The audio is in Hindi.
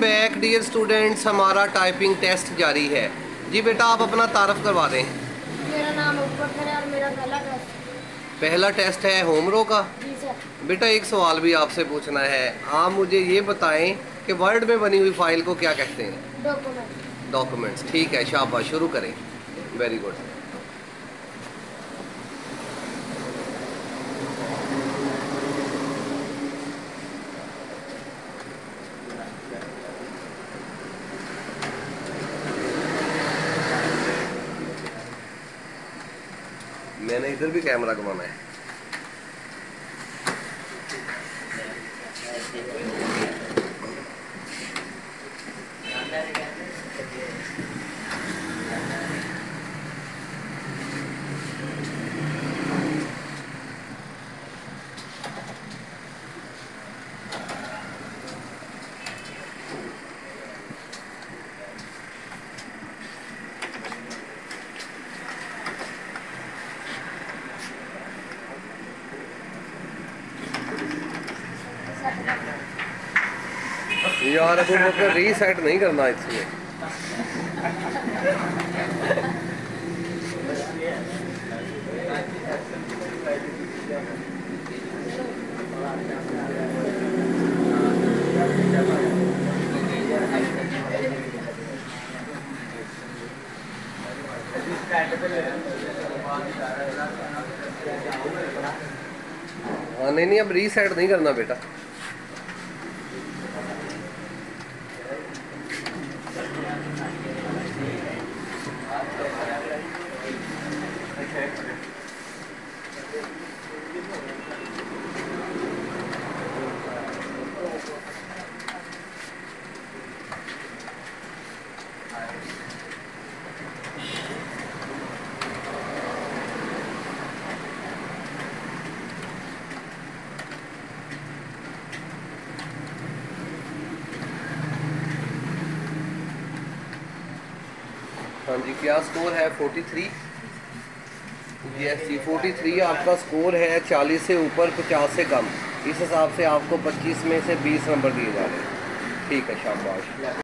बैक डियर स्टूडेंट्स, हमारा टाइपिंग टेस्ट जारी है। जी बेटा, आप अपना तारफ़ करवा दें। मेरा नाम अबूबकर है और मेरा पहला टेस्ट है होमरो का। जी सर। बेटा, एक सवाल भी आपसे पूछना है। आप मुझे ये बताएं कि वर्ड में बनी हुई फाइल को क्या कहते हैं? डॉक्यूमेंट। डॉक्यूमेंट्स। ठीक है, शाबाश, शुरू करें। Very good. मैंने इधर भी कैमरा घुमाना है। यार अभी मुझे रीसेट नहीं करना इसमें। हाँ, नहीं, अब रीसेट नहीं करना बेटा। हाँ जी, क्या स्कोर है? 43। यस जी, 43 आपका स्कोर है। 40 से ऊपर, 50 से कम। इस हिसाब से आपको 25 में से 20 नंबर दिए जा रहे हैं। ठीक है, शाबाश।